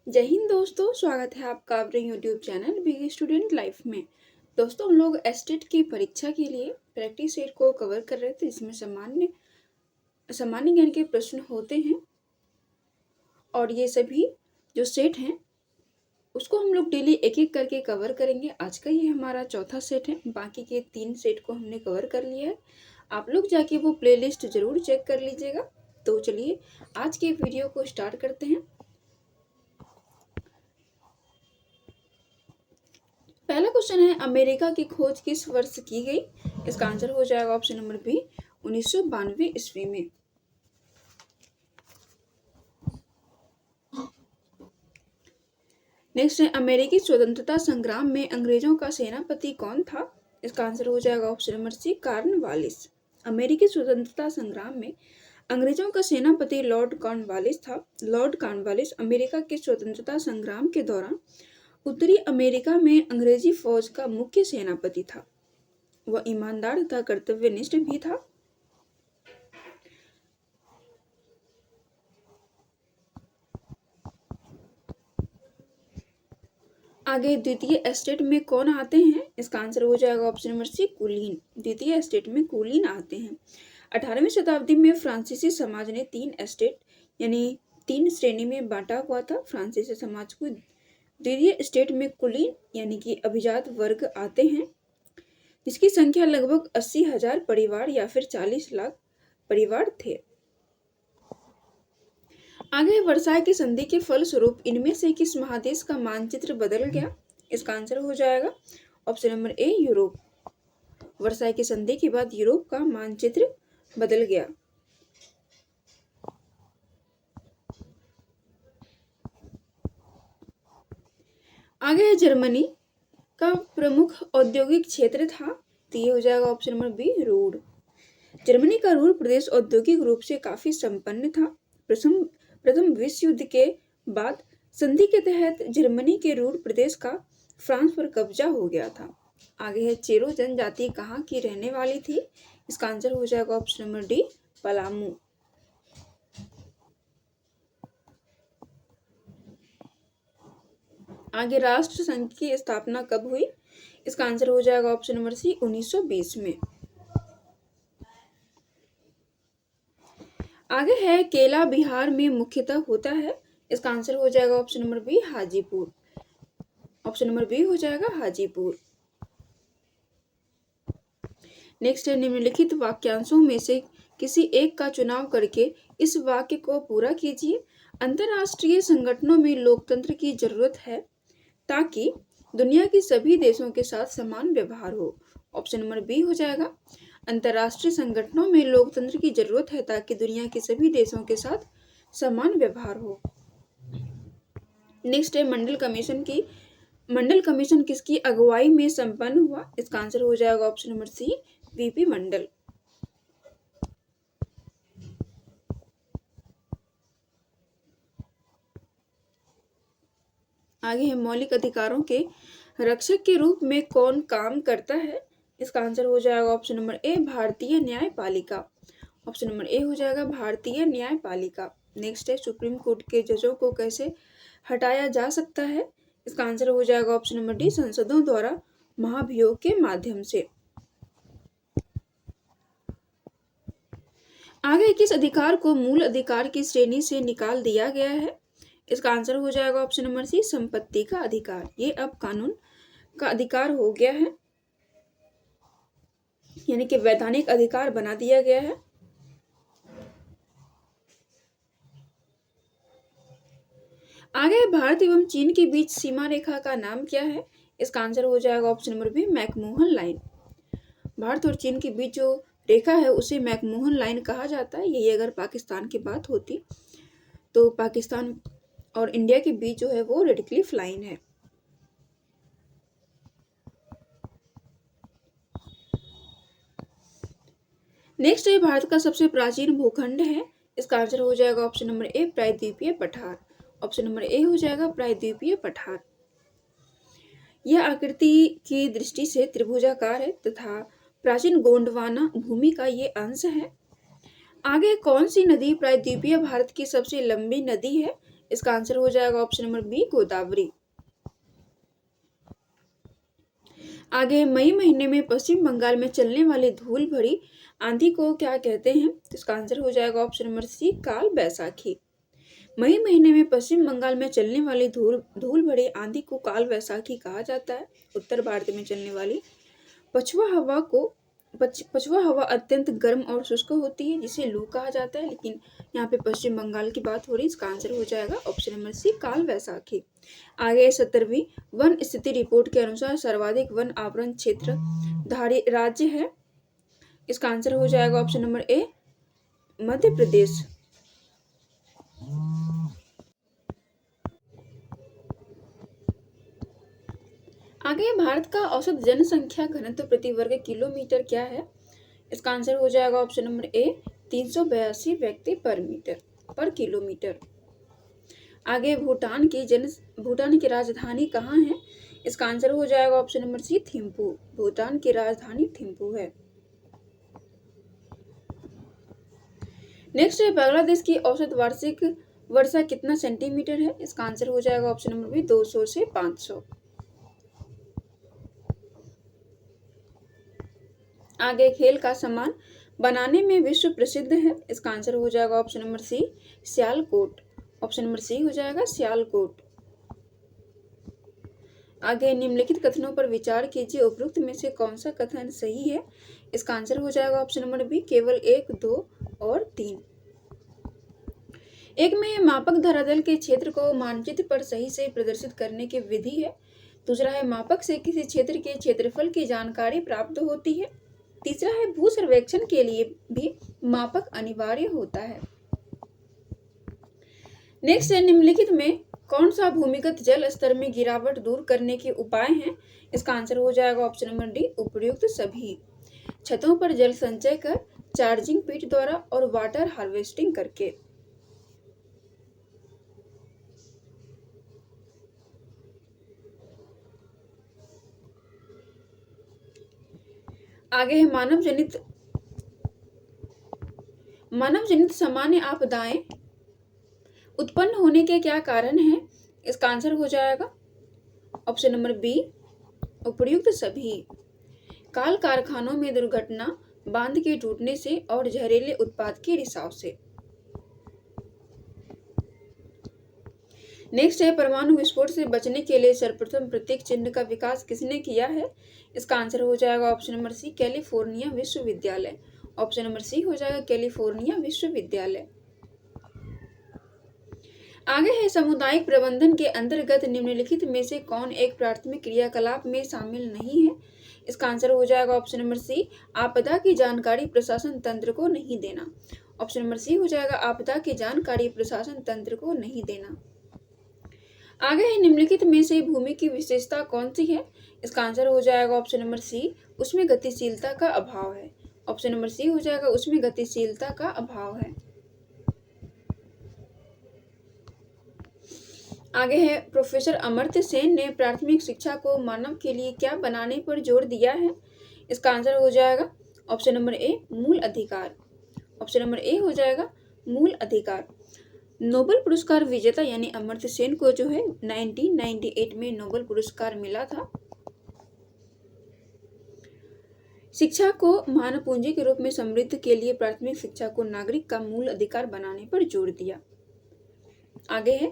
जय हिंद दोस्तों, स्वागत है आपका अपने YouTube channel big student life में। दोस्तों, हम लोग एस्टेट की परीक्षा के लिए प्रैक्टिस सेट को कवर कर रहे थे, जिसमें सामान्य सामान्य ज्ञान के प्रश्न होते हैं और ये सभी जो सेट हैं उसको हम लोग डेली एक एक करके कवर करेंगे। आज का ये हमारा चौथा सेट है, बाकी के 3 सेट को हमने कवर कर लिया है। आप लोग जाके वो प्लेलिस्ट जरूर चेक कर लीजिएगा। तो चलिए आज के वीडियो को स्टार्ट करते हैं। पहला क्वेश्चन है, अमेरिका की खोज किस वर्ष की गई? इसका आंसर हो जाएगा ऑप्शन नंबर बी, 1992 ईस्वी में। नेक्स्ट है, अमेरिकी स्वतंत्रता संग्राम में अंग्रेजों का सेनापति कौन था? इसका आंसर हो जाएगा ऑप्शन नंबर सी, कॉर्नवालिस। अमेरिकी स्वतंत्रता संग्राम में अंग्रेजों का सेनापति लॉर्ड कॉर्नवालिस था। लॉर्ड कॉर्नवालिस अमेरिका के स्वतंत्रता संग्राम के दौरान उत्तरी अमेरिका में अंग्रेजी फौज का मुख्य सेनापति था। वह ईमानदार तथा कर्तव्यनिष्ठ भी था। आगे द्वितीय एस्टेट में कौन आते हैं? इसका आंसर हो जाएगा ऑप्शन नंबर सी, कुलीन। द्वितीय एस्टेट में कुलीन आते हैं। 18वीं शताब्दी में फ्रांसीसी समाज ने 3 एस्टेट यानी 3 श्रेणी में बांटा हुआ था। फ्रांसीसी समाज को द्वितीय एस्टेट में कुलीन यानी कि अभिजात वर्ग आते हैं, जिसकी संख्या लगभग 80,000 परिवार या फिर 40 लाख परिवार थे। आगे वर्साई की संधि के फलस्वरूप इनमें से किस महादेश का मानचित्र बदल गया? इसका आंसर हो जाएगा option number A, Europe. Versailles की संधि के बाद यूरोप का मानचित्र बदल गया। आगे है, जर्मनी का प्रमुख औद्योगिक क्षेत्र था। तो ये हो जाएगा option number B, Ruhr. Germany का रूर प्रदेश औद्योगिक रूप से काफी संपन्न था। प्रथम विश्व युद्ध के बाद संधि के तहत जर्मनी के रूर प्रदेश का फ्रांस पर कब्जा हो गया था। आगे है, चेरो जनजाति कहाँ की रहने वाली थी? इसका आंसर हो जाएगा ऑप्शन नंबर डी, पलामू। आगे राष्ट्र संघ की स्थापना कब हुई? इसका आंसर हो जाएगा ऑप्शन नंबर सी, 1920 में। आगे है, केला बिहार में मुख्यतः होता है। इसका आंसर हो जाएगा option number B, Hajipur. Option number B हो जाएगा हाजीपुर। नेक्स्ट है, निम्नलिखित वाक्यांशों में से किसी एक का चुनाव करके इस वाक्य को पूरा कीजिए। अंतर्राष्ट्रीय संगठनों में लोकतंत्र की जरूरत है ताकि दुनिया के सभी देशों के साथ समान व्यवहार हो। ऑप्शन नंबर बी हो जाएगा, अंतर्राष्ट्रीय संगठनों में लोकतंत्र की जरूरत है ताकि दुनिया के सभी देशों के साथ समान व्यवहार हो। नेक्स्ट है, मंडल कमीशन किसकी अगुवाई में संपन्न हुआ? इसका आंसर हो जाएगा ऑप्शन नंबर सी, वीपी मंडल। आगे है, मौलिक अधिकारों के रक्षक के रूप में कौन काम करता है? इसका आंसर हो जाएगा ऑप्शन नंबर ए, भारतीय न्यायपालिका। ऑप्शन नंबर ए हो जाएगा भारतीय न्यायपालिका। नेक्स्ट है, सुप्रीम कोर्ट के जजों को कैसे हटाया जा सकता है? इसका आंसर हो जाएगा ऑप्शन नंबर डी, संसदों द्वारा महाभियोग के माध्यम से। आगे किस अधिकार को मूल अधिकार की श्रेणी से निकाल दिया गया है? इसका आंसर हो जाएगा ऑप्शन नंबर सी, संपत्ति का अधिकार। ये अब कानून का अधिकार हो गया है, यानी कि वैधानिक अधिकार बना दिया गया है। आगे भारत एवं चीन के बीच सीमा रेखा का नाम क्या है? इसका आंसर हो जाएगा option number B, McMahon line. Bharat और चीन के बीच जो रेखा है उसे मैकमोहन लाइन कहा जाता है। यही अगर पाकिस्तान की बात होती तो पाकिस्तान और इंडिया के बीच जो है वो रेड क्लिफ लाइन है। नेक्स्ट है, भारत का सबसे प्राचीन भूखंड है। इसका आंसर हो जाएगा ऑप्शन नंबर ए, प्रायद्वीपीय पठार। ऑप्शन नंबर ए हो जाएगा प्रायद्वीपीय पठार। यह आकृति की दृष्टि से त्रिभुजाकार है तथा प्राचीन गोंडवाना भूमि का ये अंश है। आगे कौन सी नदी प्रायद्वीपीय भारत की सबसे लंबी नदी है? इसका आंसर हो जाएगा ऑप्शन नंबर बी गोदावरी। आगे, मई महीने में पश्चिम बंगाल में चलने वाली धूल भरी आंधी को क्या कहते हैं? तो इसका आंसर हो जाएगा ऑप्शन नंबर सी काल बैसाखी। मई महीने में पश्चिम बंगाल में चलने वाली धूल भरी आंधी को काल बैसाखी कहा जाता है। उत्तर भारत में चलने वाली पछुआ हवा अत्यंत गर्म और शुष्क होती है, जिसे लू कहा जाता है, लेकिन यहाँ पे पश्चिम बंगाल की बात हो रही है। इसका आंसर हो जाएगा ऑप्शन नंबर सी काल बैसाखी। आगे 17वीं वन स्थिति रिपोर्ट के अनुसार सर्वाधिक वन आवरण क्षेत्र धारी राज्य है। इसका आंसर हो जाएगा option number A Madhya Pradesh. आगे, भारत का औसत जनसंख्या घनत्व प्रति वर्ग किलोमीटर क्या है? इसका आंसर हो जाएगा ऑप्शन नंबर ए 382 व्यक्ति पर किलोमीटर। आगे, भूटान की राजधानी कहाँ है? इसका आंसर हो जाएगा option number C Thimphu. Bhutan की राजधानी थिम्पू है। नेक्स्ट है, बांग्लादेश की औसत वार्षिक वर्षा कितना सेंटीमीटर है? इसका आंसर हो जाएगा ऑप्शन नंबर बी 200 से 500। आगे, खेल का सामान बनाने में विश्व प्रसिद्ध है। इसका आंसर हो जाएगा option number C Sialkot. Option number C हो जाएगा सियालकोट। आगे, निम्नलिखित कथनों पर विचार कीजिए, उपरोक्त में से कौन सा कथन सही है? इसका आंसर हो जाएगा ऑप्शन नंबर बी केवल 1, 2 और 3। एक में मापक धरातल के क्षेत्र को मानचित्र पर सही से प्रदर्शित करने की विधि है। दूसरा है, मापक से किसी क्षेत्र के क्षेत्रफल की जानकारी प्राप्त होती है। तीसरा है, भू सर्वेक्षण के लिए भी मापक अनिवार्य होता है। नेक्स्ट है, निम्नलिखित में कौन सा भूमिगत जल स्तर में गिरावट दूर करने के उपाय हैं? इसका आंसर हो जाएगा ऑप्शन नंबर डी उपयुक्त सभी। छतों पर जल संचय कर, चार्जिंग पिट द्वारा और वाटर हार्वेस्टिंग करके। आगे है, मानव जनित सामान्य आपदाएं उत्पन्न होने के क्या कारण हैं? इसका आंसर हो जाएगा ऑप्शन नंबर बी उपयुक्त सभी। काल कारखानों में दुर्घटना, बांध के टूटने से और जहरीले उत्पाद के रिसाव से। नेक्स्ट है, परमाणु विस्फोट से बचने के लिए सर्वप्रथम प्रतीक चिन्ह का विकास किसने किया है? इसका आंसर हो जाएगा ऑप्शन नंबर सी कैलिफोर्निया विश्वविद्यालय। ऑप्शन नंबर सी हो जाएगा कैलिफोर्निया विश्वविद्यालय। आगे है, सामुदायिक प्रबंधन के अंतर्गत निम्नलिखित में से कौन एक प्राथमिक क्रियाकलाप में शामिल नहीं है? इसका आंसर हो जाएगा ऑप्शन नंबर सी आपदा की जानकारी प्रशासन तंत्र को नहीं देना। ऑप्शन नंबर सी हो जाएगा आपदा की जानकारी प्रशासन तंत्र को नहीं देना। आगे है, निम्नलिखित में से भूमि की विशेषता कौन सी है? इसका आंसर हो जाएगा ऑप्शन नंबर सी उसमें गतिशीलता का अभाव है। ऑप्शन नंबर सी हो जाएगा उसमें गतिशीलता का अभाव है। आगे है, प्रोफेसर अमर्त्य सेन ने प्राथमिक शिक्षा को मानव के लिए क्या बनाने पर जोर दिया है? इसका आंसर हो जाएगा ऑप्शन नंबर ए मूल अधिकार। ऑप्शन नंबर ए हो जाएगा मूल अधिकार। नोबेल पुरस्कार विजेता यानी अमर्त्य सेन को जो है 1998 में नोबेल पुरस्कार मिला था। शिक्षा को मानव पूंजी के रूप में समृद्ध के लिए प्राथमिक शिक्षा को नागरिक का मूल अधिकार बनाने पर जोर दिया। आगे है,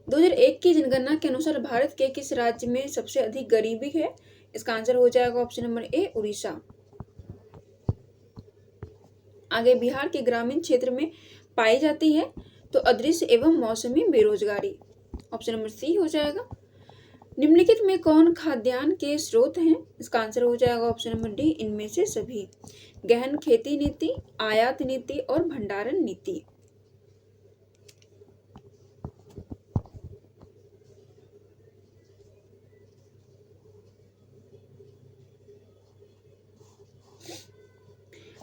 2001 की जनगणना के अनुसार भारत के किस राज्य में सबसे अधिक गरीबी है? इसका आंसर हो जाएगा ऑप्शन नंबर ए उड़ीसा। आगे, बिहार के ग्रामीण क्षेत्र में पाई जाती है तो अदृश्य एवं मौसमी बेरोजगारी। ऑप्शन नंबर सी हो जाएगा। निम्नलिखित में कौन खाद्यान्न के स्रोत हैं? इसका आंसर हो जाएगा ऑप्शन नंबर डी इनमें से सभी। गहन खेती नीति, आयात नीति और भंडारण नीति।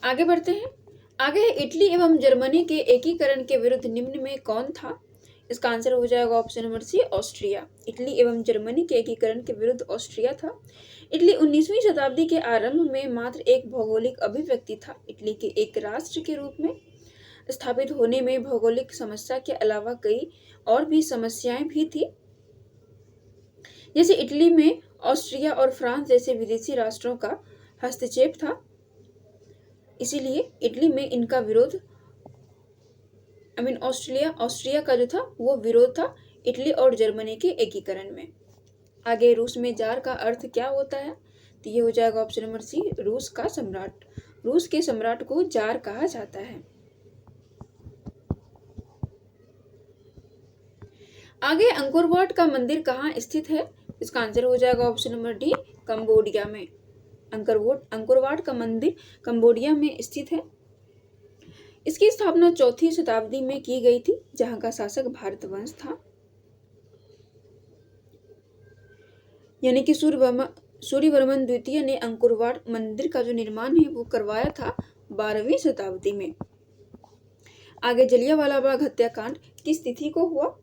आगे बढ़ते हैं। आगे है, इटली एवं जर्मनी के एकीकरण के विरुद्ध निम्न में कौन था? इसका आंसर हो जाएगा option number C Austria. Italy एवं जर्मनी के एकीकरण के विरुद्ध ऑस्ट्रिया था। इटली 19वीं शताब्दी के आरंभ में मात्र एक भौगोलिक अभिव्यक्ति था। इटली के एक राष्ट्र के रूप में स्थापित होने में भौगोलिक समस्या के अलावा कई और भी समस्याएं भी थी। जैसे इटली में ऑस्ट्रिया और फ्रांस जैसे विदेशी राष्ट्रों का हस्तक्षेप था, इसीलिए इटली में इनका विरोध ऑस्ट्रिया का जो था वो विरोध था इटली और जर्मनी के एकीकरण में। आगे रूस में जार का अर्थ क्या होता है, तो ये हो जाएगा ऑप्शन नंबर सी, रूस का सम्राट। रूस के सम्राट को जार कहा जाता है। आगे अंकोर का मंदिर कहाँ स्थित है, इसका आंसर हो जाएगा ऑप्शन नंबर डी, कंबोडिया में। अंकोर वाट का मंदिर कंबोडिया में स्थित है। इसकी स्थापना 4वीं शताब्दी में की गई थी, जहां का शासक भारतवंश था, यानी कि सूर्यवर्मन द्वितीय ने अंकोर वाट मंदिर का जो निर्माण है वो करवाया था 12वीं शताब्दी में। आगे जलियांवाला बाग हत्याकांड किस तिथि को हुआ,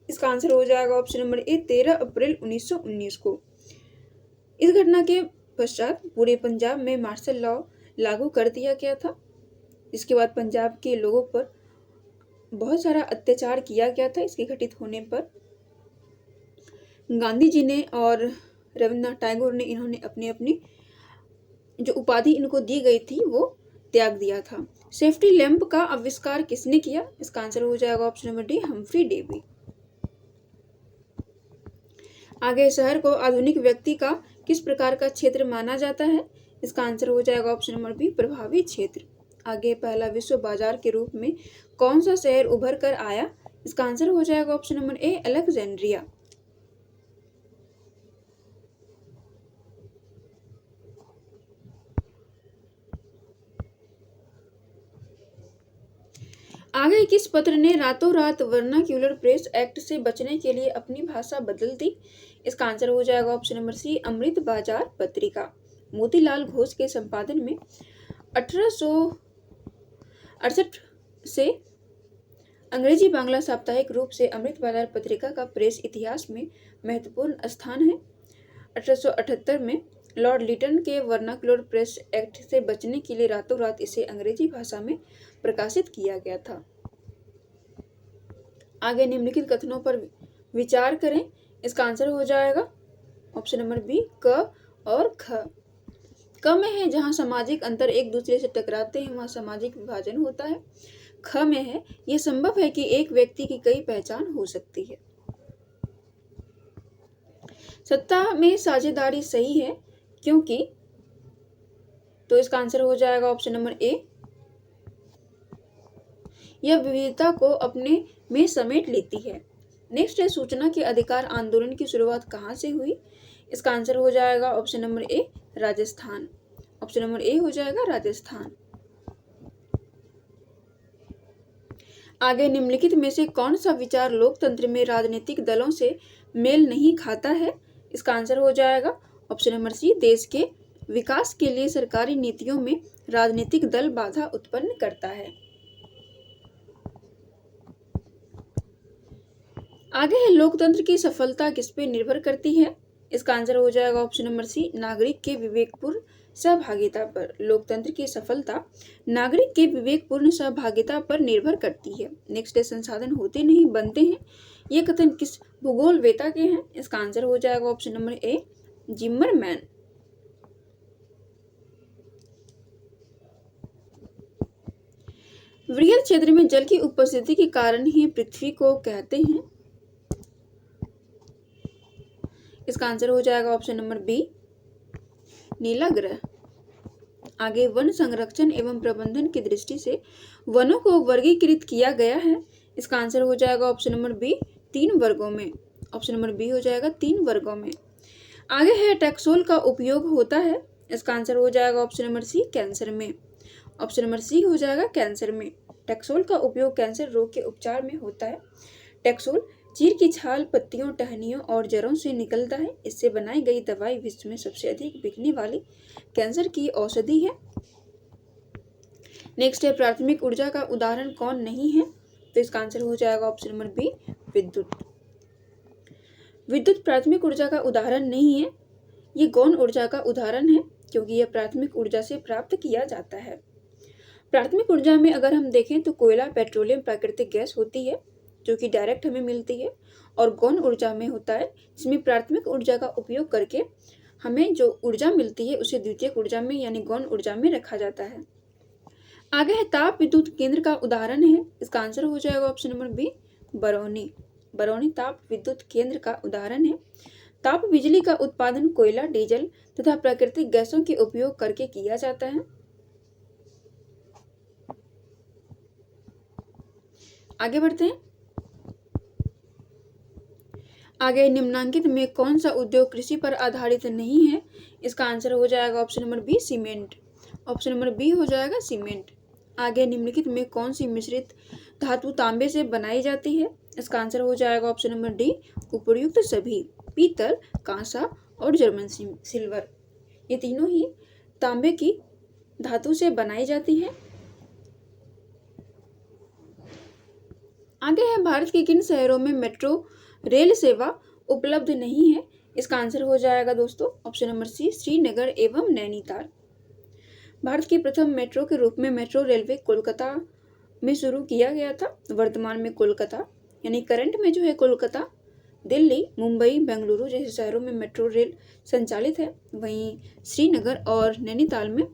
इसका आंसर हो जाएगा ऑप्शन नंबर ए, 13 अप्रैल 1919 को। इस घटना के पश्चात पूरे पंजाब में मार्शल लॉ लागू कर दिया गया था। इसके बाद पंजाब के लोगों पर बहुत सारा अत्याचार किया गया था। इसके घटित होने पर गांधी जी ने और रविन्द्रनाथ टैगोर ने इन्होंने अपनी अपनी जो उपाधि इनको दी गई थी वो त्याग दिया था। सेफ्टी लैंप का आविष्कार किसने किया, इसका आंसर हो जाएगा option number D, Humphry Davy. आगे शहर को आधुनिक व्यक्ति का किस प्रकार का क्षेत्र माना जाता है, इसका आंसर हो जाएगा ऑप्शन नंबर बी, प्रभावी क्षेत्र। आगे पहला विश्व बाजार के रूप में कौन सा शहर उभर कर आया, इसका आंसर हो जाएगा ऑप्शन नंबर ए, अलेक्जेंड्रिया। आगे किस पत्र ने रातों रात वर्नाक्यूलर प्रेस एक्ट से बचने के लिए अपनी भाषा बदल दी, इसका आंसर हो जाएगा ऑप्शन नंबर सी, अमृत बाजार पत्रिका। मोतीलाल घोष के संपादन में 1868 से अंग्रेजी बांग्ला साप्ताहिक रूप से अमृत बाजार पत्रिका का प्रेस इतिहास में महत्वपूर्ण स्थान है। 1878 में लॉर्ड लिटन के वर्नाक्यूलर प्रेस एक्ट से बचने के लिए रातों रात इसे अंग्रेजी भाषा में प्रकाशित किया गया था। आगे निम्नलिखित कथनों पर विचार करें, इसका आंसर हो जाएगा ऑप्शन नंबर बी, क और ख। क में है जहां सामाजिक अंतर एक दूसरे से टकराते हैं वहां सामाजिक विभाजन होता है। ख में है यह संभव है कि एक व्यक्ति की कई पहचान हो सकती है। सत्ता में साझेदारी सही है क्योंकि, तो इसका आंसर हो जाएगा ऑप्शन नंबर ए, यह विविधता को अपने में समेट लेती है। नेक्स्ट है सूचना के अधिकार आंदोलन की शुरुआत कहाँ से हुई, इसका आंसर हो जाएगा option number A, Rajasthan. Option number A हो जाएगा राजस्थान। आगे निम्नलिखित में से कौन सा विचार लोकतंत्र में राजनीतिक दलों से मेल नहीं खाता है, इसका आंसर हो जाएगा ऑप्शन नंबर सी, देश के विकास के लिए सरकारी नीतियों में राजनीतिक दल बाधा उत्पन्न करता है। आगे है लोकतंत्र की सफलता किस पे निर्भर करती है, इसका आंसर हो जाएगा ऑप्शन नंबर सी, नागरिक के विवेकपूर्ण सहभागिता पर। लोकतंत्र की सफलता नागरिक के विवेकपूर्ण सहभागिता पर निर्भर करती है। नेक्स्ट है संसाधन होते नहीं बनते हैं, ये कथन किस भूगोलवेता के हैं, इसका आंसर हो जाएगा ऑप्शन नंबर ए, जिम्मरमैन। वृहद क्षेत्र में जल की उपस्थिति के कारण ही पृथ्वी को कहते हैं, इसका आंसर हो जाएगा ऑप्शन नंबर बी, नीला ग्रह। आगे वन संरक्षण एवं प्रबंधन की दृष्टि से वनों को वर्गीकृत किया गया है, इसका आंसर हो जाएगा ऑप्शन नंबर बी, 3 वर्गों में। ऑप्शन नंबर बी हो जाएगा 3 वर्गों में। आगे है टैक्सोल का उपयोग होता है, इसका आंसर हो जाएगा ऑप्शन नंबर सी, कैंसर में। ऑप्शन नंबर सी हो जाएगा कैंसर में। टैक्सोल का उपयोग कैंसर रोग के उपचार में होता है। टैक्सोल चीर की छाल, पत्तियों, टहनियों और जड़ों से निकलता है। इससे बनाई गई दवाई विश्व में सबसे अधिक बिकने वाली कैंसर की औषधि है। नेक्स्ट है प्राथमिक ऊर्जा का उदाहरण कौन नहीं है, तो इसका आंसर हो जाएगा ऑप्शन नंबर बी, विद्युत। विद्युत प्राथमिक ऊर्जा का उदाहरण नहीं है, ये गौण ऊर्जा का उदाहरण है क्योंकि यह प्राथमिक ऊर्जा से प्राप्त किया जाता है। प्राथमिक ऊर्जा में अगर हम देखें तो कोयला, पेट्रोलियम, प्राकृतिक गैस होती है जो कि डायरेक्ट हमें मिलती है, और गौण ऊर्जा में होता है जिसमें प्राथमिक ऊर्जा का उपयोग करके हमें जो ऊर्जा मिलती है उसे द्वितीयक ऊर्जा में यानी गौण ऊर्जा में रखा जाता है। आगे है ताप विद्युत केंद्र का उदाहरण है, इसका आंसर हो जाएगा option number B, Barauni. Barauni ताप विद्युत केंद्र का उदाहरण है। ताप बिजली का उत्पादन कोयला, डीजल तथा प्राकृतिक गैसों के उपयोग करके किया जाता है। आगे बढ़ते हैं। आगे निम्नांकित में कौन सा उद्योग कृषि पर आधारित नहीं है? इसका आंसर हो जाएगा option number B, cement. Option number B हो जाएगा सीमेंट। आगे निम्नलिखित में कौन सी मिश्रित धातु तांबे से बनाई जाती है? इसका आंसर हो जाएगा ऑप्शन नंबर डी, उपर्युक्त सभी। पीतल, कांसा और जर्मन सिल्वर, ये तीनों ही तांबे की धातु से बनाई जाती है। आगे है भारत के किन शहरों में मेट्रो रेल सेवा उपलब्ध नहीं है? इसका आंसर हो जाएगा दोस्तों ऑप्शन नंबर सी, श्रीनगर एवं नैनीताल। भारत की प्रथम मेट्रो के रूप में मेट्रो रेलवे कोलकाता में शुरू किया गया था। वर्तमान में कोलकाता यानी करंट में जो है कोलकाता, दिल्ली, मुंबई, बेंगलुरु जैसे शहरों में मेट्रो रेल संचालित है। वहीं श्रीनगर और नैनीताल में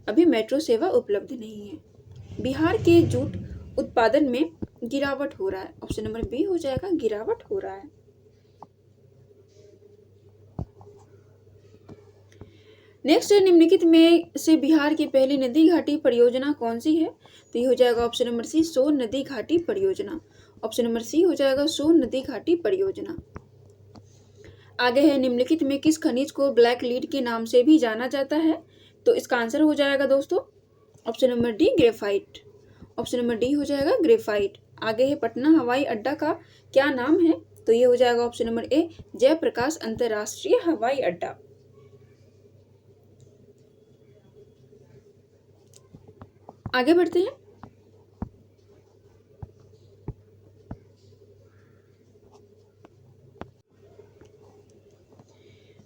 अभी मेट्रो सेवा उपलब्ध नहीं है। बिहार के जूट उत्पादन में गिरावट हो रहा है। ऑप्शन नंबर बी हो जाएगा, गिरावट हो रहा है। नेक्स्ट है निम्नलिखित में से बिहार की पहली नदी घाटी परियोजना कौन सी है? तो ये हो जाएगा ऑप्शन नंबर सी, सोन नदी घाटी परियोजना। ऑप्शन नंबर सी हो जाएगा, सोन नदी घाटी परियोजना। आगे है निम्नलिखित में किस खनिज को ब्लैक लीड के नाम से भी जाना जाता है? तो इसका आंसर हो जाएगा दोस्तों option number D, graphite. Option number D हो जाएगा ग्रेफाइट। आगे है पटना हवाई अड्डा का क्या नाम है? तो ये हो जाएगा ऑप्शन नंबर ए, जयप्रकाश अंतरराष्ट्रीय हवाई अड्डा। आगे बढ़ते हैं।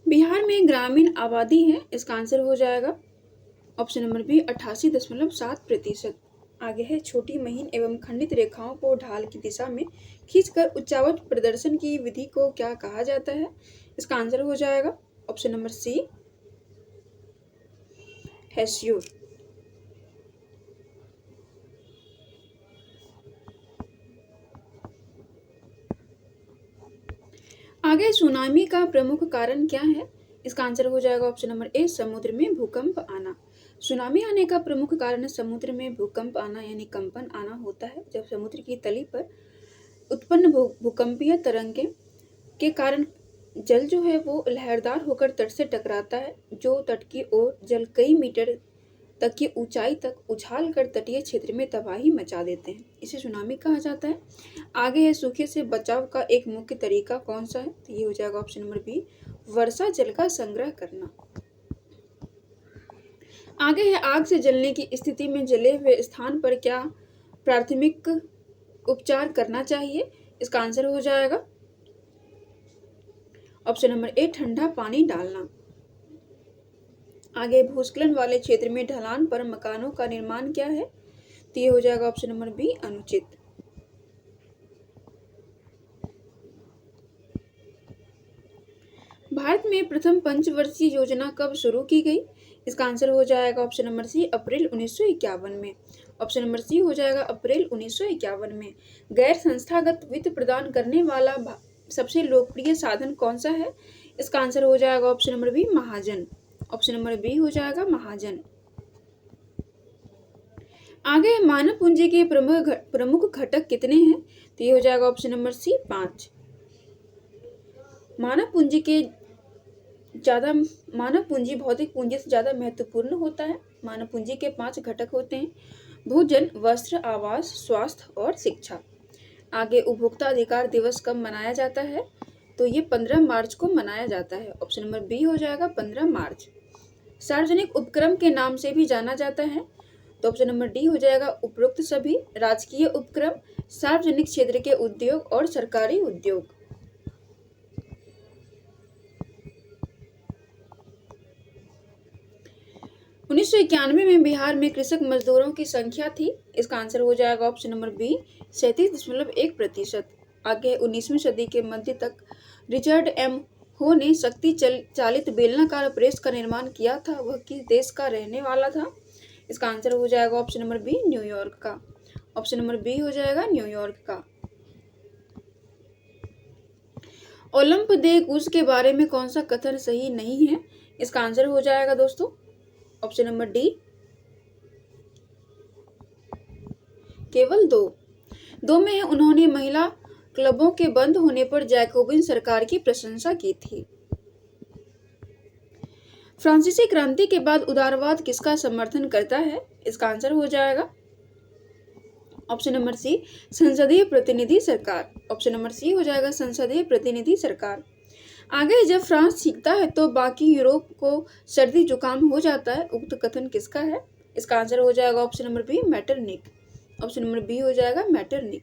बिहार में ग्रामीण आबादी है, इसका आंसर हो जाएगा ऑप्शन नंबर बी, 88.7%। आगे है छोटी महीन एवं खंडित रेखाओं को ढाल की दिशा में खींचकर उच्चावच प्रदर्शन की विधि को क्या कहा जाता है? इसका आंसर हो जाएगा ऑप्शन नंबर सी, हेस्यूर। आगे सुनामी का प्रमुख कारण क्या है? इसका आंसर हो जाएगा ऑप्शन नंबर ए, समुद्र में भूकंप आना। सुनामी आने का प्रमुख कारण समुद्र में भूकंप आना यानी कंपन आना होता है। जब समुद्र की तली पर उत्पन्न भूकंपीय तरंगें के कारण जल जो है वो लहरदार होकर तट से टकराता है, जो तट की ओर जल कई मीटर तक की ऊंचाई तक उछाल कर तटीय क्षेत्र में तबाही मचा देते हैं, इसे सुनामी कहा जाता है। आगे है सूखे से बचाव का एक मुख्य तरीका कौन सा है? तो ये हो जाएगा ऑप्शन नंबर बी, वर्षा जल का संग्रह करना। आगे है आग से जलने की स्थिति में जले हुए स्थान पर क्या प्राथमिक उपचार करना चाहिए? इसका आंसर हो जाएगा ऑप्शन नंबर ए, ठंडा पानी डालना। आगे भूस्खलन वाले क्षेत्र में ढलान पर मकानों का निर्माण क्या है? तो ये हो जाएगा ऑप्शन नंबर बी, अनुचित। भारत में प्रथम पंचवर्षीय योजना कब शुरू की गई? इसका आंसर हो जाएगा ऑप्शन नंबर सी, अप्रैल 1951 में। ऑप्शन नंबर सी हो जाएगा अप्रैल 1951 में। गैर संस्थागत वित्त प्रदान करने वाला सबसे लोकप्रिय साधन कौन सा है? इसका आंसर हो जाएगा ऑप्शन नंबर बी, महाजन। ऑप्शन नंबर बी हो जाएगा महाजन। आगे मानव पूंजी के प्रमुख घटक कितने हैं? तो ये हो जाएगा ऑप्शन नंबर सी, 5। मानव पूंजी भौतिक पूंजी से ज्यादा महत्वपूर्ण होता है। मानव पूंजी के 5 घटक होते हैं, भोजन, वस्त्र, आवास, स्वास्थ्य और शिक्षा। आगे उपभोक्ता अधिकार दिवस कब मनाया जाता है? तो ये 15 मार्च को मनाया जाता है। ऑप्शन नंबर बी हो जाएगा 15 मार्च। सार्वजनिक उपक्रम के नाम से भी जाना जाता है, तो ऑप्शन नंबर डी हो जाएगा उपरोक्त सभी। राजकीय उपक्रम, सार्वजनिक क्षेत्र के उद्योग और सरकारी उद्योग। 1991 में बिहार में कृषक मजदूरों की संख्या थी। इसका आंसर हो जाएगा ऑप्शन नंबर बी 37.1%। आगे 19वीं सदी के मध्य तक रिचर्ड एम हो ने शक्ति चालित बेलनाकार प्रेस का निर्माण किया था। वह किस देश का रहने वाला था? इसका आंसर हो जाएगा ऑप्शन नंबर बी न्यूयॉर्क का। ऑप्शन नंबर बी हो जाएगा न्यूयॉर्क का। ओलंप दे गुज के बारे में कौन सा कथन सही नहीं है? इसका आंसर हो जाएगा दोस्तों ऑप्शन नंबर डी केवल दो में उन्होंने महिला क्लबों के बंद होने पर जैकोबिन सरकार की प्रशंसा की थी। फ्रांसीसी क्रांति के बाद उदारवाद किसका समर्थन करता है? इसका आंसर हो जाएगा ऑप्शन नंबर सी संसदीय प्रतिनिधि सरकार। ऑप्शन नंबर सी हो जाएगा संसदीय प्रतिनिधि सरकार। आगे जब फ्रांस सीखता है तो बाकी यूरोप को सर्दी जुकाम हो जाता है। उक्त कथन किसका है? इसका आंसर हो जाएगा option number B Metternich. Option number B हो जाएगा मैटरनिक।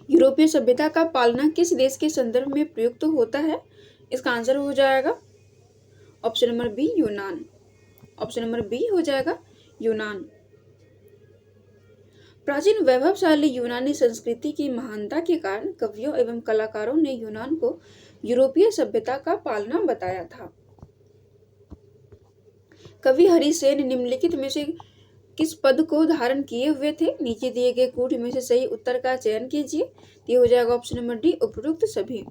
यूरोपीय सभ्यता का पालना किस देश के संदर्भ में प्रयुक्त होता है? इसका आंसर हो जाएगा ऑप्शन नंबर बी यूनान। ऑप्शन नंबर बी हो जाएगा यूनान। प्राचीन वैभवशाली यूनानी संस्कृति की महानता के कारण कवियों एवं कलाकारों ने यूनान को यूरोपीय सभ्यता का पालना बताया था। कवि हरिसेन निम्नलिखित में से किस पद को धारण किए हुए थे? नीचे दिए गए कूट में से सही उत्तर का चयन कीजिए। ये हो जाएगा ऑप्शन नंबर डी उपरोक्त सभी।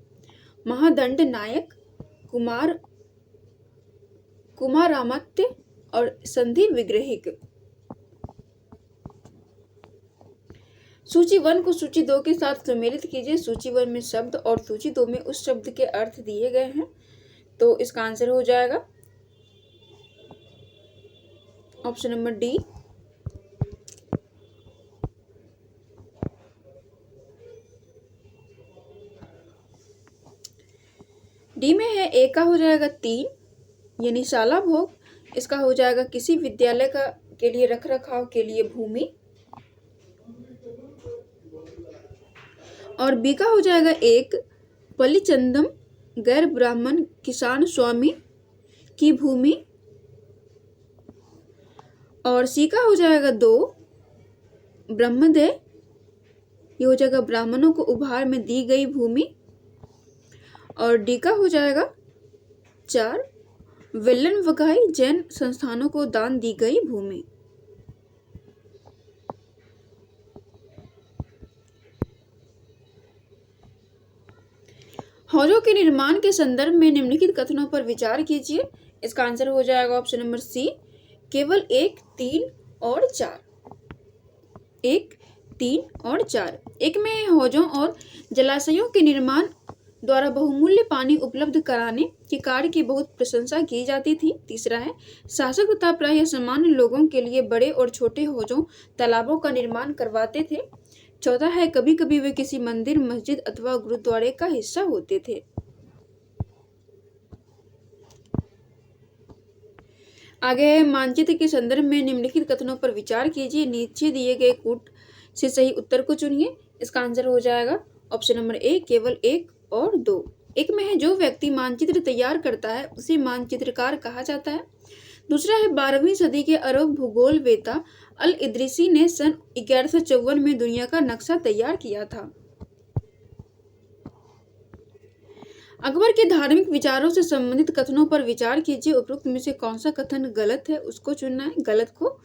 महादंड नायक, कुमारामात्य और संधि विग्रहिक। सूची 1 को सूची 2 के साथ सम्मिलित कीजिए। सूची 1 में शब्द और सूची 2 में उस शब्द के अर्थ दिए गए हैं। तो इसका आंसर हो जाएगा ऑप्शन नंबर डी में है। ए का हो जाएगा 3 यानी शाला भोग। इसका हो जाएगा किसी विद्यालय के लिए रखरखाव के लिए भूमि। और बी का हो जाएगा 1 पलिचंदम गैर ब्राह्मण किसान स्वामी की भूमि। और सी का हो जाएगा 2 ब्रह्मदेव, ये हो जाएगा ब्राह्मणों को उपहार में दी गई भूमि। और डी का हो जाएगा 4 विल्लन वगाई जैन संस्थानों को दान दी गई भूमि। हौजों के निर्माण के संदर्भ में निम्नलिखित कथनों पर विचार कीजिए। इसका आंसर हो जाएगा ऑप्शन नंबर सी केवल 1, 3 और 4। 1, 3 और 4। एक में हौजों और जलाशयों के निर्माण द्वारा बहुमूल्य पानी उपलब्ध कराने के कार्य की बहुत प्रशंसा की जाती थी। तीसरा है शासक तथा प्रायः सामान्य लोगों के लिए बड़े और छोटे हौजों तालाबों का निर्माण करवाते थे। चौथा है कभी कभी वे किसी मंदिर, मस्जिद अथवा गुरुद्वारे का हिस्सा होते थे। आगे मानचित्र के संदर्भ में निम्नलिखित कथनों पर विचार कीजिए। नीचे दिए गए कूट से सही उत्तर को चुनिए। इसका आंसर हो जाएगा ऑप्शन नंबर ए केवल 1 और 2। एक में है जो व्यक्ति मानचित्र तैयार करता है उसे मानचित्रकार कहा जाता है। दूसरा है 12वीं सदी के अरब भूगोलवेत्ता अल इदरीसी ने सन 1154 में दुनिया का नक्शा तैयार किया था। अकबर के धार्मिक विचारों से संबंधित कथनों पर विचार कीजिए। उपरोक्त में से कौन सा कथन गलत है उसको चुनना है, गलत को।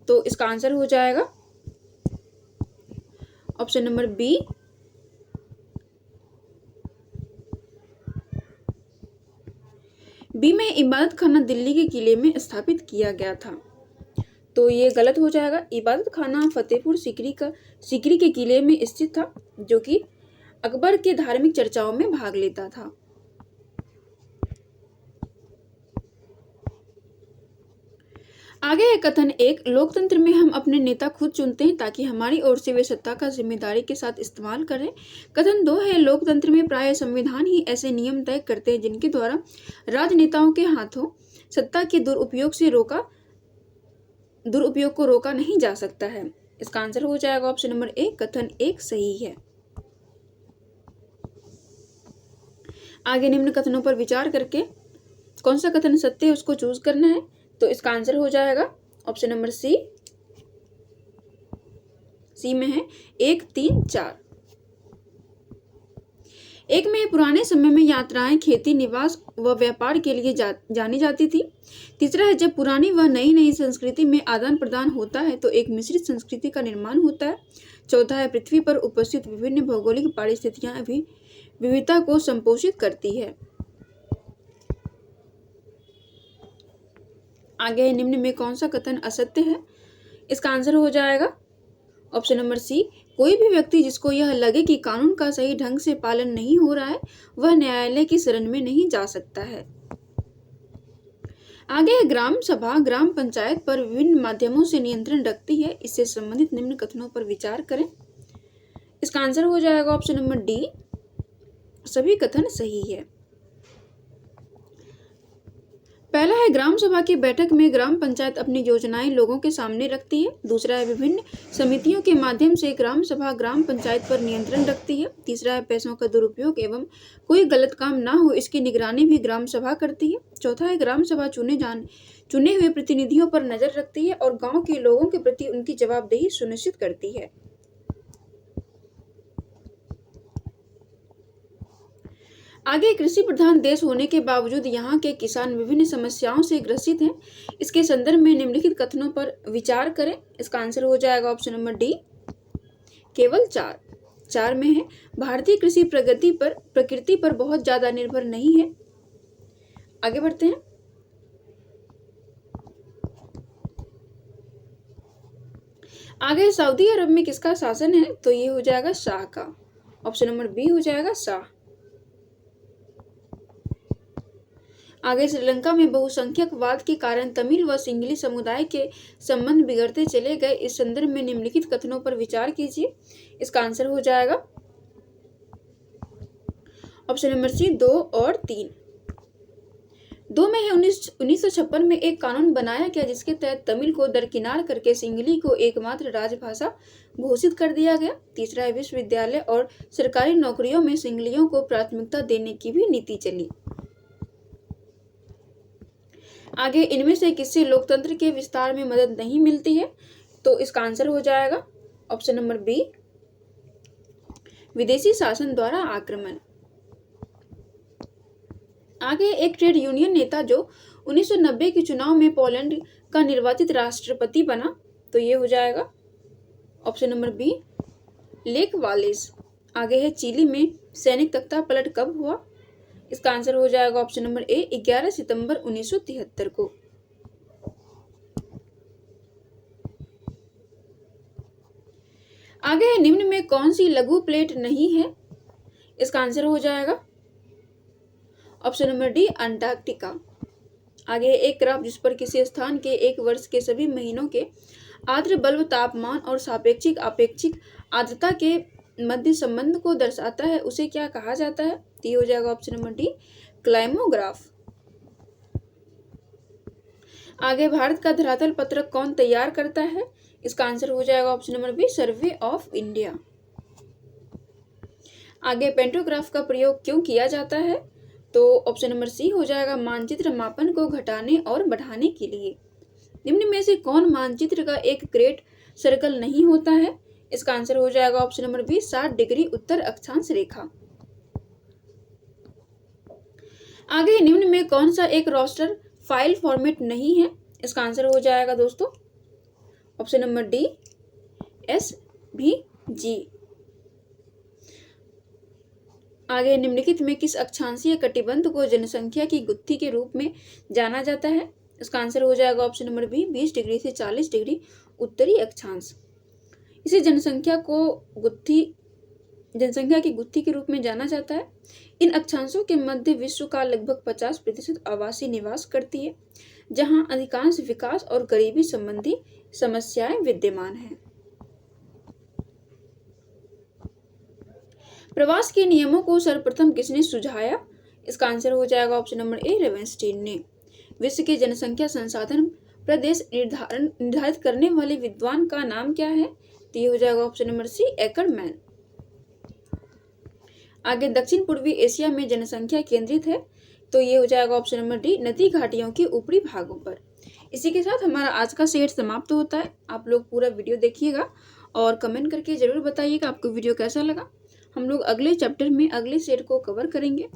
तो इसका आंसर हो जाएगा ऑप्शन नंबर बी में इबादत खाना दिल्ली के किले में स्थापित किया गया था। तो ये गलत हो जाएगा। इबादत खाना फतेहपुर सीकरी के किले में स्थित था जो कि अकबर के धार्मिक चर्चाओं में भाग लेता था। आगे है कथन 1 लोकतंत्र में हम अपने नेता खुद चुनते हैं ताकि हमारी ओर से वे सत्ता का जिम्मेदारी के साथ इस्तेमाल करें। कथन 2 है लोकतंत्र में प्राय संविधान ही ऐसे नियम तय करते हैं जिनके द्वारा राजनेताओं के हाथों सत्ता के दुरुपयोग को रोका नहीं जा सकता है। इसका आंसर हो जाएगा ऑप्शन नंबर ए कथन 1 सही है। आगे निम्न कथनों पर विचार करके कौन सा कथन सत्य है उसको चूज करना है। तो इसका आंसर हो जाएगा ऑप्शन नंबर सी में है 1, 3, 4। एक में पुराने समय में यात्राएं खेती, निवास व व्यापार के लिए जानी जाती थी। तीसरा है जब पुरानी व नई संस्कृति में आदान प्रदान होता है तो एक मिश्रित संस्कृति का निर्माण होता है। चौथा है पृथ्वी पर उपस्थित विभिन्न भौगोलिक परिस्थितियां भी विविधता को संपोषित करती है। आगे निम्न में कौन सा कथन असत्य है। इसका आंसर हो जाएगा ऑप्शन नंबर सी, कोई भी व्यक्ति जिसको यह लगे कि कानून का सही ढंग से पालन नहीं हो रहा है वह न्यायालय की शरण में नहीं जा सकता है। आगे ग्राम सभा ग्राम पंचायत पर विभिन्न माध्यमों से नियंत्रण रखती है, इससे संबंधित निम्न कथनों पर विचार करें। इसका आंसर हो जाएगा ऑप्शन नंबर डी, सभी कथन सही है। पहला है ग्राम सभा की बैठक में ग्राम पंचायत अपनी योजनाएं लोगों के सामने रखती है। दूसरा है विभिन्न समितियों के माध्यम से ग्राम सभा ग्राम पंचायत पर नियंत्रण रखती है। तीसरा है पैसों का दुरुपयोग एवं कोई गलत काम ना हो इसकी निगरानी भी ग्राम सभा करती है। चौथा है ग्राम सभा चुने हुए प्रतिनिधियों पर नजर रखती है और गाँव के लोगों के प्रति उनकी जवाबदेही सुनिश्चित करती है। आगे कृषि प्रधान देश होने के बावजूद यहाँ के किसान विभिन्न समस्याओं से ग्रसित हैं। इसके संदर्भ में निम्नलिखित कथनों पर विचार करें। इसका आंसर हो जाएगा ऑप्शन नंबर डी, केवल 4 में है भारतीय कृषि प्रकृति पर बहुत ज्यादा निर्भर नहीं है। आगे बढ़ते हैं। आगे सऊदी अरब में किसका शासन है, तो ये हो जाएगा शाह का। ऑप्शन नंबर बी हो जाएगा शाह। आगे श्रीलंका में बहुसंख्यकवाद के कारण तमिल व सिंहली समुदाय के संबंध बिगड़ते चले गए। इस संदर्भ में निम्नलिखित कथनों पर विचार कीजिए। इसका आंसर हो जाएगा ऑप्शन नंबर सी 2 और 3। 2 में है 1956 में एक कानून बनाया गया जिसके तहत तमिल को दरकिनार करके सिंहली को एकमात्र राजभाषा घोषित कर दिया गया। तीसरा है विश्वविद्यालय और सरकारी नौकरियों में सिंहलियों को प्राथमिकता देने की भी नीति चली। आगे इनमें से किससे लोकतंत्र के विस्तार में मदद नहीं मिलती है, तो इसका आंसर हो जाएगा ऑप्शन नंबर बी, विदेशी शासन द्वारा आक्रमण। आगे एक ट्रेड यूनियन नेता जो 1990 के चुनाव में पोलैंड का निर्वाचित राष्ट्रपति बना, तो ये हो जाएगा option number B, lake Wallace. आगे है चिली में सैनिक तख्ता पलट कब हुआ। इसका आंसर हो जाएगा ऑप्शन नंबर ए, 11 सितंबर 1973 को। आगे है निम्न में कौन सी लघु प्लेट नहीं है। इसका आंसर हो जाएगा ऑप्शन नंबर डी, अंटार्कटिका। आगे एक ग्राफ जिस पर किसी स्थान के एक वर्ष के सभी महीनों के आर्द्र बल्ब तापमान और सापेक्षिक अपेक्षिक आर्द्रता के मध्य संबंध को दर्शाता है उसे क्या कहा जाता है, तो ये हो जाएगा ऑप्शन नंबर डी, क्लाइमोग्राफ। आगे भारत का धरातल पत्रक कौन तैयार करता है। इसका आंसर हो जाएगा option number B, survey of India. आगे पेंटोग्राफ का प्रयोग क्यों किया जाता है, तो ऑप्शन नंबर सी हो जाएगा, मानचित्र मापन को घटाने और बढ़ाने के लिए। निम्न में से कौन मानचित्र का एक ग्रेट सर्कल नहीं होता है। इसका आंसर हो जाएगा ऑप्शन नंबर बी, 60 डिग्री उत्तर अक्षांश रेखा। आगे निम्न में कौन सा एक रोस्टर फाइल फॉर्मेट नहीं है। इसका आंसर हो जाएगा दोस्तों ऑप्शन नंबर डी, SVG। आगे निम्नलिखित में किस अक्षांशीय कटिबंध को जनसंख्या की गुत्थी के रूप में जाना जाता है। इसका आंसर हो जाएगा ऑप्शन नंबर बी, 20 डिग्री से 40 डिग्री उत्तरी अक्षांश। इसे जनसंख्या की गुत्थी के रूप में जाना जाता है। इन अक्षांशों के मध्य विश्व का लगभग 50% आवासीय निवास करती है, जहां अधिकांश विकास और गरीबी संबंधी समस्याएं विद्यमान हैं। प्रवास के नियमों को सर्वप्रथम किसने सुझाया। इसका आंसर हो जाएगा ऑप्शन नंबर ए, रेवेनस्टीन ने। विश्व के जनसंख्या संसाधन प्रदेश निर्धारित करने वाले विद्वान का नाम क्या है, तो ये हो जाएगा ऑप्शन नंबर सी, एकरमैन। आगे दक्षिण पूर्वी एशिया में जनसंख्या केंद्रित है, तो तो ये हो जाएगा ऑप्शन नंबर डी, नदी घाटियों के ऊपरी भागों पर। इसी के साथ हमारा आज का सेट समाप्त होता है। आप लोग पूरा वीडियो देखिएगा और कमेंट करके ज़रूर बताइएगा आपको वीडियो कैसा लगा। हम लोग अगले चैप्टर में अगले सेट को कवर करेंगे।